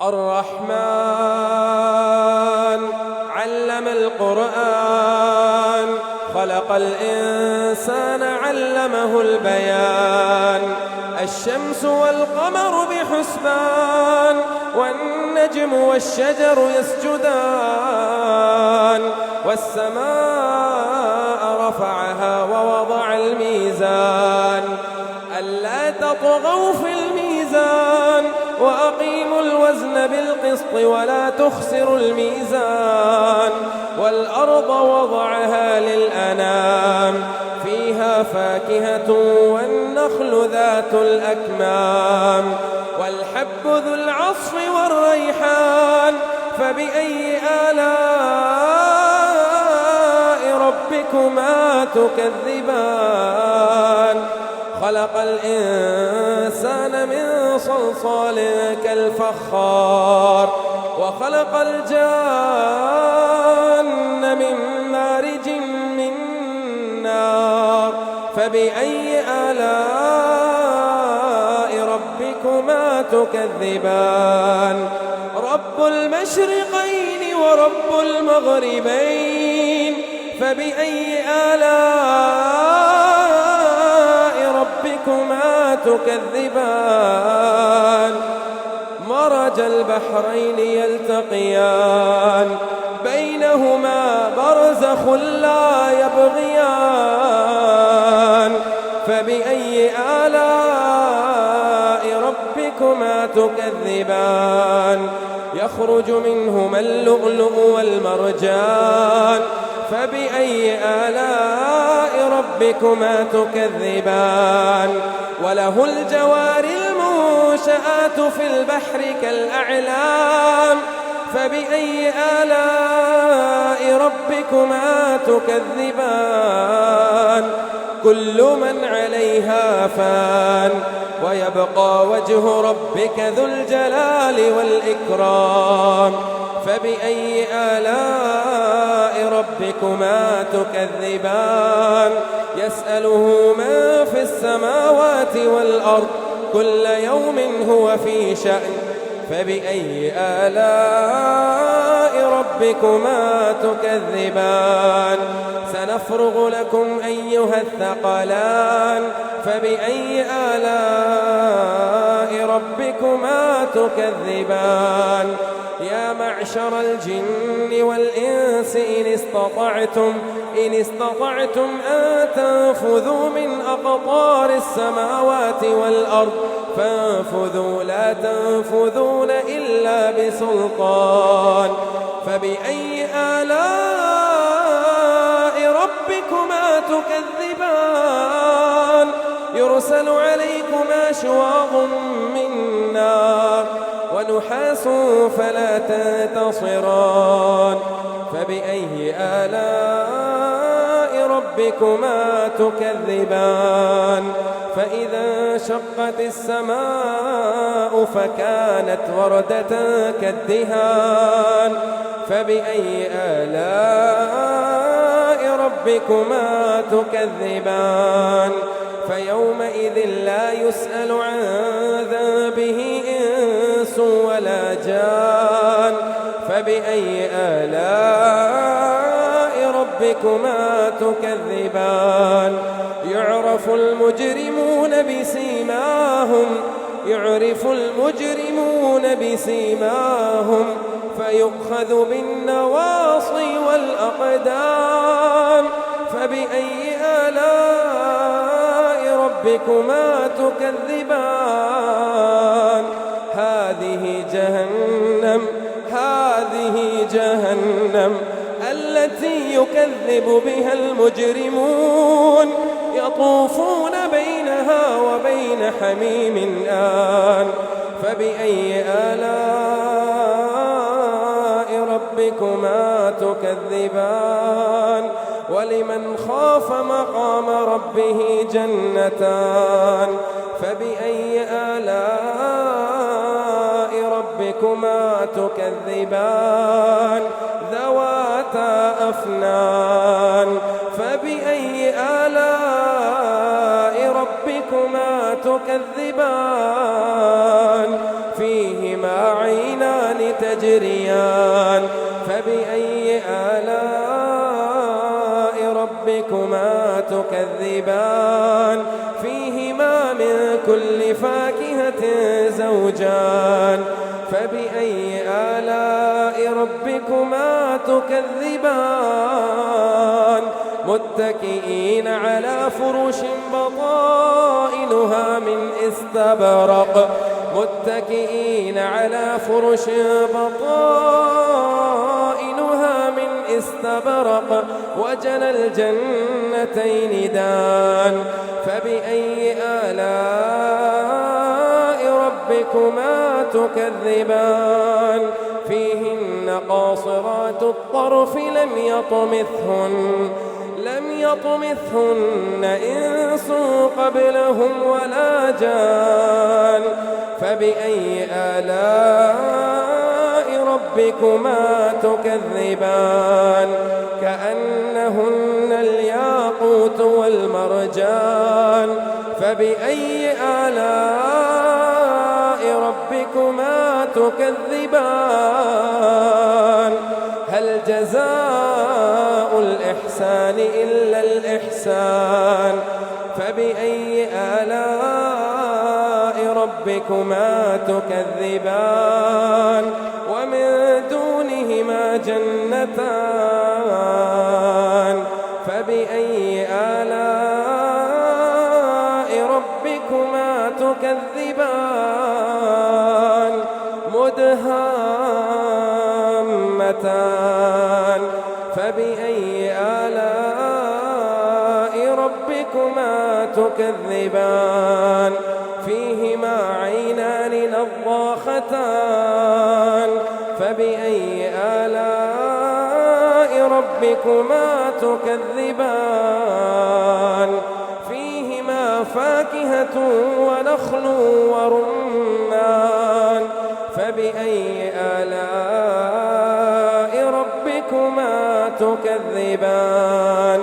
الرحمن علم القرآن، خلق الإنسان علمه البيان. الشمس والقمر بحسبان، والنجم والشجر يسجدان. والسماء رفعها ووضع الميزان، ألا تطغوا في الميزان، وأقيموا الوزن بالقسط ولا تخسروا الميزان. والأرض وضعها للأنام، فيها فاكهة والنخل ذات الأكمام، والحب ذو العصف والريحان. فبأي آلاء ربكما تكذبان؟ خلق الإنسان من صلصال كالفخار، وخلق الجان من مارج من نار. فبأي آلاء ربكما تكذبان؟ رب المشرقين ورب المغربين، فبأي آلاء ربكما تكذبان؟ مرج البحرين يلتقيان، بينهما برزخ لا يبغيان. فبأي آلاء ربكما تكذبان؟ يخرج منهما اللؤلؤ والمرجان. فبأي آلاء ربكما تكذبان؟ وله الجوار المنشآت في البحر كالأعلام. فبأي آلاء ربكما تكذبان؟ كل من عليها فان، ويبقى وجه ربك ذو الجلال والإكرام. فبأي آلاء ربكما تكذبان؟ يسأله من في السماوات والأرض، كل يوم هو في شأن. فبأي آلاء ربكما تكذبان؟ سنفرغ لكم أيها الثقلان. فبأي آلاء ربكما تكذبان؟ يا معشر الجن والإنس إن استطعتم أن تنفذوا من أقطار السماوات والأرض فانفذوا، لا تنفذون إلا بسلطان. فبأي آلاء ربكما تكذبان؟ يرسل عليكما شواظ من نار، ونحاس فلا تنتصران. فبأي آلاء ربكما تكذبان؟ فإذا انشقت السماء فكانت وردة كالدهان. فبأي آلاء ربكما تكذبان؟ فيومئذ لا يسأل عن ذنبه إنس ولا جان. فبأي آلاء ربكما تكذبان؟ يعرف المجرمون بسيماهم، فيؤخذ بالنواصي والأقدام. فبأي آلاء ربكما تكذبان؟ هذه جهنم التي يكذب بها المجرمون، يطوفون بينها وبين حميم آن. فبأي آلاء ربكما تكذبان؟ ولمن خاف مقام ربه جنتان. فبأي آلاء ربكما تكذبان؟ ذواتا أفنان. فبأي آلاء ربكما تكذبان؟ فيهما عينان تجريان فبأي آلاء ربكما تكذبان فيهما من كل فاكهة زوجان فبأي آلاء ربكما تكذبان متكئين على فرش بطائنها من استبرق متكئين على فرش بطائنها من استبرق وجنى الجنتين دان فبأي آلاء ربكما تكذبان فيهن قاصرات الطرف لم يطمثهن إنس قبلهم ولا جان فبأي آلاء ربكما تكذبان كأنهن الياقوت والمرجان فبأي آلاء ربكما تكذبان هل جزاء الإحسان إلا الإحسان فبأي آلاء ربكما تكذبان ومن دونهما جنتان فبأي آلاء ربكما تكذبان مدهامتان فبأي آلاء ربكما تكذبان فيهما عينان نضاختان فبأي آلاء ربكما تكذبان فيهما فاكهة ونخل ورمان فبأي آلاء ربكما تكذبان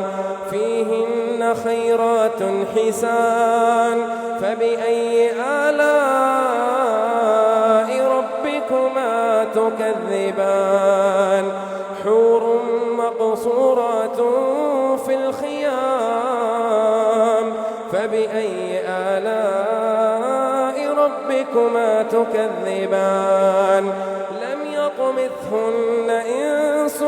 فيهن خيرات حسان فبأي آلاء ربكما تكذبان حور مقصورات في الخيام فبأي آلاء ربكما تكذبان لم يطمثهن إنس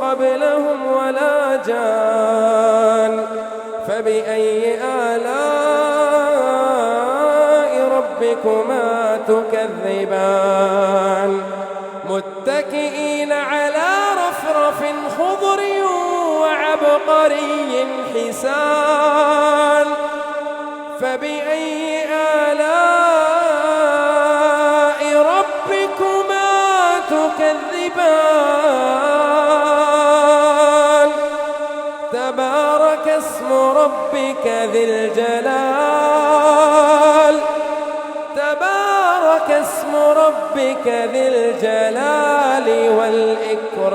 قبلهم ولا جان فبأي آلاء ربكما تكذبان متكئين على رفرف خضر وعبقري حسان فبأي آلاء ربكما تكذبان تبارك اسم ربك ذي الجلال تبارك اسم ربك ذي الجلال والإكرام